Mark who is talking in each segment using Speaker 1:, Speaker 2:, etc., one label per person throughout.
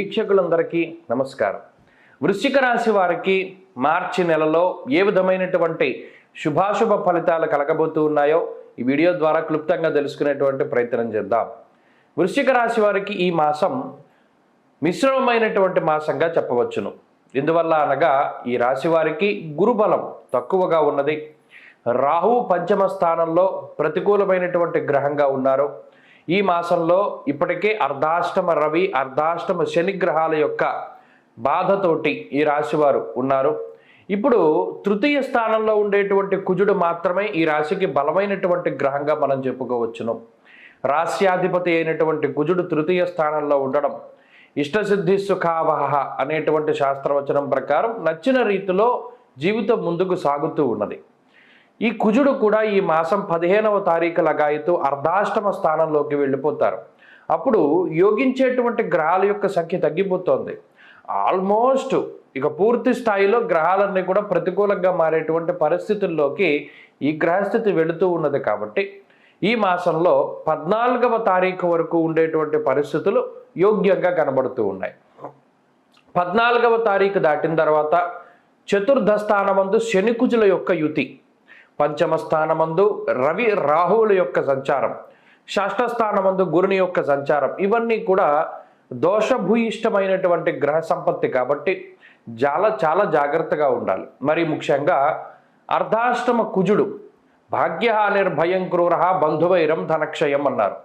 Speaker 1: వీక్షకులందరికీ నమస్కారం. వృశ్చిక రాశి వారికి మార్చి నెలలో ఏ విధమైనటువంటి శుభాశుభ ఫలితాలు కలగబోతూ ఉన్నాయో ఈ వీడియో ద్వారా క్లుప్తంగా తెలుసుకునేటువంటి ప్రయత్నం చేద్దాం. వృశ్చిక రాశి వారికి ఈ మాసం మిశ్రమమైనటువంటి మాసంగా చెప్పవచ్చును. ఎందువల్ల అనగా ఈ రాశి వారికి గురుబలం తక్కువగా ఉన్నది. రాహు పంచమ స్థానంలో ప్రతికూలమైనటువంటి గ్రహంగా ఉన్నారు. ఈ మాసంలో ఇప్పటికే అర్ధాష్టమ రవి, అర్ధాష్టమ శని గ్రహాల యొక్క బాధతోటి ఈ రాశివారు ఉన్నారు. ఇప్పుడు తృతీయ స్థానంలో ఉండేటువంటి కుజుడు మాత్రమే ఈ రాశికి బలమైనటువంటి గ్రహంగా మనం చెప్పుకోవచ్చును. రాశ్యాధిపతి అయినటువంటి కుజుడు తృతీయ స్థానంలో ఉండడం ఇష్టసిద్ధి సుఖావహ అనేటువంటి శాస్త్రవచనం ప్రకారం నచ్చిన రీతిలో జీవితం ముందుకు సాగుతూ ఉన్నది. ఈ కుజుడు కూడా ఈ మాసం 15వ తారీఖు లగాయతూ అర్ధాష్టమ స్థానంలోకి వెళ్ళిపోతారు. అప్పుడు యోగించేటువంటి గ్రహాల యొక్క సంఖ్య తగ్గిపోతుంది. ఆల్మోస్ట్ ఇక పూర్తి స్థాయిలో గ్రహాలన్నీ కూడా ప్రతికూలంగా మారేటువంటి పరిస్థితుల్లోకి ఈ గ్రహస్థితి వెళుతూ ఉన్నది. కాబట్టి ఈ మాసంలో 14వ తారీఖు వరకు ఉండేటువంటి పరిస్థితులు యోగ్యంగా కనబడుతూ ఉన్నాయి. 14వ తారీఖు దాటిన తర్వాత చతుర్థ స్థానమందు శని కుజుల యొక్క యుతి, పంచమ స్థానమందు రవి రాహువుల యొక్క సంచారం, షష్ఠ స్థానమందు గురుని యొక్క సంచారం, ఇవన్నీ కూడా దోషభూయిష్టమైనటువంటి గ్రహ సంపత్తి. కాబట్టి చాలా జాగ్రత్తగా ఉండాలి. మరి ముఖ్యంగా అర్ధాష్టమ కుజుడు భాగ్యహానిర్భయం క్రూర బంధువైరం ధనక్షయం అన్నారు.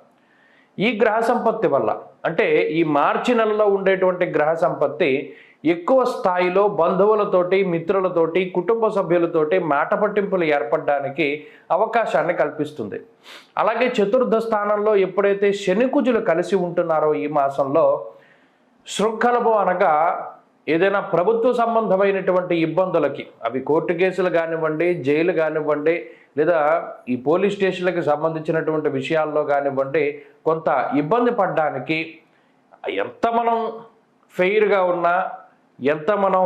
Speaker 1: ఈ గ్రహ సంపత్తి వల్ల అంటే ఈ మార్చి నెలలో ఉండేటువంటి గ్రహ సంపత్తి ఎక్కువ స్థాయిలో బంధువులతోటి, మిత్రులతోటి, కుటుంబ సభ్యులతోటి మాట పట్టింపులు ఏర్పడడానికి అవకాశాన్ని కల్పిస్తుంది. అలాగే చతుర్థ స్థానంలో ఎప్పుడైతే శని కుజులు కలిసి ఉంటున్నారో ఈ మాసంలో శృంఖలము అనగా ఏదైనా ప్రభుత్వ సంబంధమైనటువంటి ఇబ్బందులకి, అవి కోర్టు కేసులు కానివ్వండి, జైలు కానివ్వండి, లేదా ఈ పోలీస్ స్టేషన్లకు సంబంధించినటువంటి విషయాల్లో కానివ్వండి, కొంత ఇబ్బంది పడడానికి ఎంత మనం ఫెయిర్గా ఉన్నా, ఎంత మనం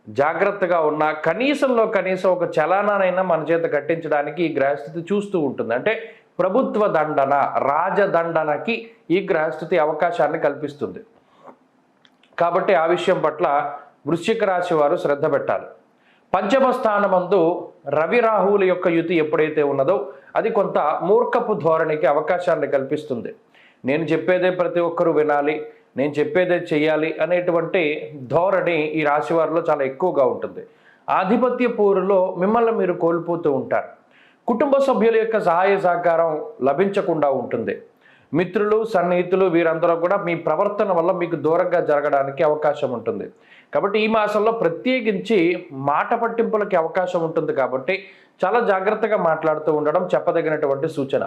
Speaker 1: జాగ్రత్తగా ఉన్నా కనీసం ఒక చలానానైనా మన చేత కట్టించడానికి ఈ గ్రహస్థితి చూస్తూ ఉంటుంది. అంటే ప్రభుత్వ దండన, రాజదండనకి ఈ గ్రహస్థితి అవకాశాన్ని కల్పిస్తుంది. కాబట్టి ఆ విషయం పట్ల వృశ్చిక రాశి వారు శ్రద్ధ పెట్టాలి. పంచమ స్థానమందు రవి రాహువుల యొక్క యుతి ఎప్పుడైతే ఉన్నదో అది కొంత మూర్ఖపు ధోరణికి అవకాశాన్ని కల్పిస్తుంది. నేను చెప్పేదే ప్రతి ఒక్కరూ వినాలి, నేను చెప్పేదే చెయ్యాలి అనేటువంటి ధోరణి ఈ రాశి వారిలో చాలా ఎక్కువగా ఉంటుంది. ఆధిపత్య పోరులో మిమ్మల్ని మీరు కోల్పోతూ ఉంటారు. కుటుంబ సభ్యుల యొక్క సహాయ సహకారం లభించకుండా ఉంటుంది. మిత్రులు, సన్నిహితులు వీరందరూ కూడా మీ ప్రవర్తన వల్ల మీకు దూరంగా జరగడానికి అవకాశం ఉంటుంది. కాబట్టి ఈ మాసంలో ప్రత్యేకించి మాట పట్టింపులకి అవకాశం ఉంటుంది. కాబట్టి చాలా జాగ్రత్తగా మాట్లాడుతూ ఉండడం చెప్పదగినటువంటి సూచన.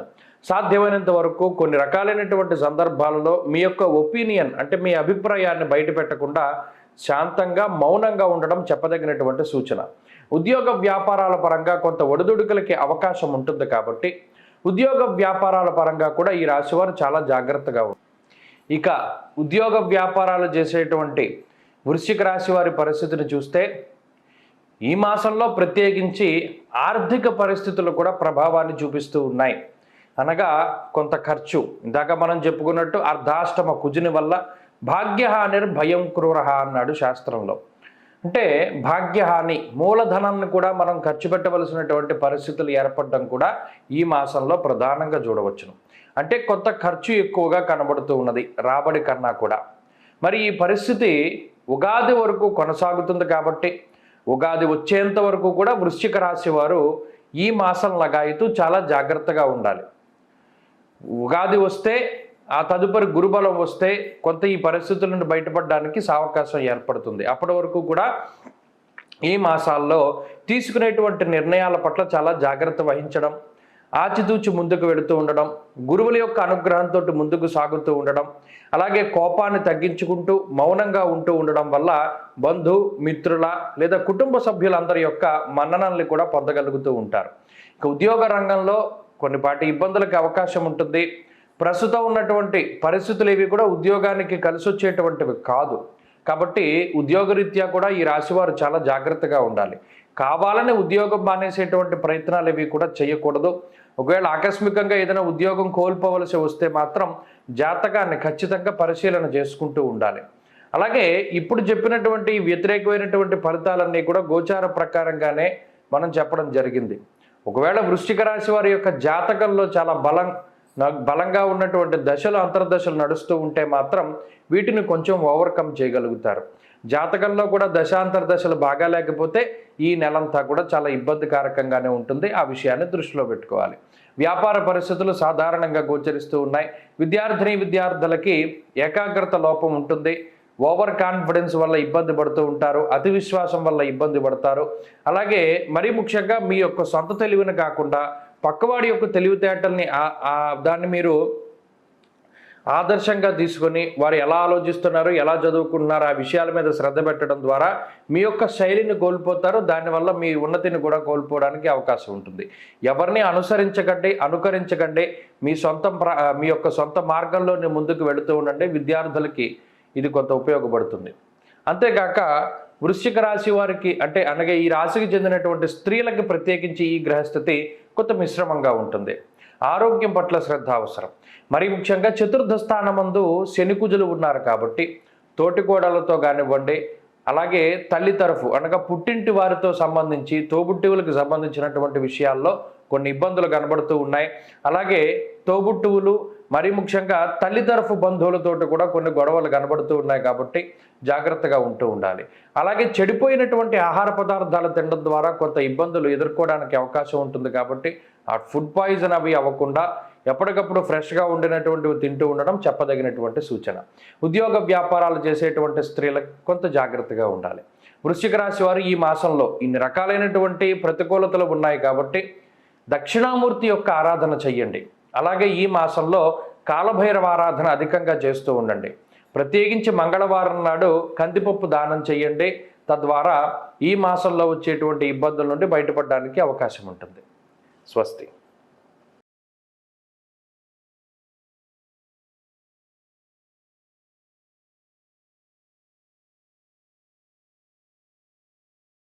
Speaker 1: సాధ్యమైనంత వరకు కొన్ని రకాలైనటువంటి సందర్భాలలో మీ యొక్క ఒపీనియన్ అంటే మీ అభిప్రాయాన్ని బయట పెట్టకుండా శాంతంగా మౌనంగా ఉండడం చెప్పదగినటువంటి సూచన. ఉద్యోగ వ్యాపారాల పరంగా కొంత ఒడిదుడుకులకి అవకాశం ఉంటుంది. కాబట్టి ఉద్యోగ వ్యాపారాల పరంగా కూడా ఈ రాశివారు చాలా జాగ్రత్తగా ఉంటారు. ఇక ఉద్యోగ వ్యాపారాలు చేసేటువంటి వృశ్చిక రాశి వారి పరిస్థితిని చూస్తే ఈ మాసంలో ప్రత్యేకించి ఆర్థిక పరిస్థితులు కూడా ప్రభావాన్ని చూపిస్తూ ఉన్నాయి. అనగా కొంత ఖర్చు, ఇందాక మనం చెప్పుకున్నట్టు అర్ధాష్టమ కుజుని వల్ల భాగ్యహానిర్భయం క్రూర అన్నాడు శాస్త్రంలో. అంటే భాగ్యహాని, మూలధనాన్ని కూడా మనం ఖర్చు పెట్టవలసినటువంటి పరిస్థితులు ఏర్పడడం కూడా ఈ మాసంలో ప్రధానంగా చూడవచ్చును. అంటే కొంత ఖర్చు ఎక్కువగా కనబడుతూ ఉన్నది రాబడి కన్నా కూడా. మరి ఈ పరిస్థితి ఉగాది వరకు కొనసాగుతుంది. కాబట్టి ఉగాది వచ్చేంత వరకు కూడా వృశ్చిక రాశి వారు ఈ మాసం లగాయతూ చాలా జాగ్రత్తగా ఉండాలి. ఉగాది వస్తే, ఆ తదుపరి గురుబలం వస్తే కొంత ఈ పరిస్థితుల నుండి బయటపడడానికి అవకాశం ఏర్పడుతుంది. అప్పటి వరకు కూడా ఈ మాసాల్లో తీసుకునేటువంటి నిర్ణయాల పట్ల చాలా జాగ్రత్త వహించడం, ఆచితూచి ముందుకు వెళుతూ ఉండడం, గురువుల యొక్క అనుగ్రహంతో ముందుకు సాగుతూ ఉండడం, అలాగే కోపాన్ని తగ్గించుకుంటూ మౌనంగా ఉంటూ ఉండడం వల్ల బంధు మిత్రుల లేదా కుటుంబ సభ్యులందరి యొక్క మన్ననల్ని కూడా పొందగలుగుతూ ఉంటారు. ఇక ఉద్యోగ రంగంలో కొన్నిపాటి ఇబ్బందులకు అవకాశం ఉంటుంది. ప్రస్తుతం ఉన్నటువంటి పరిస్థితులు ఇవి కూడా ఉద్యోగానికి కలిసి వచ్చేటువంటివి కాదు. కాబట్టి ఉద్యోగరీత్యా కూడా ఈ రాశివారు చాలా జాగ్రత్తగా ఉండాలి. కావాలని ఉద్యోగం మానేసేటువంటి ప్రయత్నాలు ఇవి కూడా చేయకూడదు. ఒకవేళ ఆకస్మికంగా ఏదైనా ఉద్యోగం కోల్పోవలసి వస్తే మాత్రం జాతకాన్ని ఖచ్చితంగా పరిశీలన చేసుకుంటూ ఉండాలి. అలాగే ఇప్పుడు చెప్పినటువంటి వ్యతిరేకమైనటువంటి ఫలితాలన్నీ కూడా గోచార ప్రకారంగానే మనం చెప్పడం జరిగింది. ఒకవేళ వృశ్చిక రాశి వారి యొక్క జాతకంలో చాలా బలంగా ఉన్నటువంటి దశలు అంతర్దశలు నడుస్తూ ఉంటే మాత్రం వీటిని కొంచెం ఓవర్కమ్ చేయగలుగుతారు. జాతకంలో కూడా దశాంతర దశలు బాగా లేకపోతే ఈ నెలంతా కూడా చాలా ఇబ్బందికారకంగానే ఉంటుంది. ఆ విషయాన్ని దృష్టిలో పెట్టుకోవాలి. వ్యాపార పరిస్థితులు సాధారణంగా గోచరిస్తూ ఉన్నాయి. విద్యార్థులకి ఏకాగ్రత లోపం ఉంటుంది. ఓవర్ కాన్ఫిడెన్స్ వల్ల ఇబ్బంది పడుతూ ఉంటారు. అతి విశ్వాసం వల్ల ఇబ్బంది పడతారు. అలాగే మరీ ముఖ్యంగా మీ యొక్క సొంత తెలివిని కాకుండా పక్కవాడి యొక్క తెలివితేటల్ని దాన్ని మీరు ఆదర్శంగా తీసుకొని వారు ఎలా ఆలోచిస్తున్నారు, ఎలా చదువుకుంటున్నారు, ఆ విషయాల మీద శ్రద్ధ పెట్టడం ద్వారా మీ యొక్క శైలిని కోల్పోతారు. దానివల్ల మీ ఉన్నతిని కూడా కోల్పోవడానికి అవకాశం ఉంటుంది. ఎవరిని అనుకరించకండి. మీ యొక్క సొంత మార్గంలోనే ముందుకు వెళుతూ ఉండండి. విద్యార్థులకి ఇది కొంత ఉపయోగపడుతుంది. అంతేకాక వృశ్చిక రాశి వారికి అనగా ఈ రాశికి చెందినటువంటి స్త్రీలకు ప్రత్యేకించి ఈ గ్రహస్థితి కొంత మిశ్రమంగా ఉంటుంది. ఆరోగ్యం పట్ల శ్రద్ధ అవసరం. మరి ముఖ్యంగా చతుర్థ స్థానమందు శని కుజులు ఉన్నారు కాబట్టి తోటికోడలతో కానివ్వండి, అలాగే తల్లి తరఫు అనగా పుట్టింటి వారితో సంబంధించి తోబుట్టువులకు సంబంధించినటువంటి విషయాల్లో కొన్ని ఇబ్బందులు కనబడుతూ ఉన్నాయి. అలాగే తోబుట్టువులు మరి ముఖ్యంగా తల్లి తరఫు బంధువులతోటి కూడా కొన్ని గొడవలు కనబడుతూ ఉన్నాయి కాబట్టి జాగ్రత్తగా ఉంటూ ఉండాలి. అలాగే చెడిపోయినటువంటి ఆహార పదార్థాలు తినడం ద్వారా కొంత ఇబ్బందులు ఎదుర్కోవడానికి అవకాశం ఉంటుంది కాబట్టి ఆ ఫుడ్ పాయిజన్ అవి అవ్వకుండా ఎప్పటికప్పుడు ఫ్రెష్గా ఉండినటువంటివి తింటూ ఉండడం చెప్పదగినటువంటి సూచన. ఉద్యోగ వ్యాపారాలు చేసేటువంటి స్త్రీలకు కొంత జాగ్రత్తగా ఉండాలి. వృశ్చిక రాశి వారు ఈ మాసంలో ఇన్ని రకాలైనటువంటి ప్రతికూలతలు ఉన్నాయి కాబట్టి దక్షిణామూర్తి యొక్క ఆరాధన చెయ్యండి. అలాగే ఈ మాసంలో కాలభైరవ ఆరాధన అధికంగా చేస్తూ ఉండండి. ప్రత్యేకించి మంగళవారం నాడు కందిపప్పు దానం చేయండి. తద్వారా ఈ మాసంలో వచ్చేటువంటి ఇబ్బందుల నుండి బయటపడడానికి అవకాశం ఉంటుంది. స్వస్తి.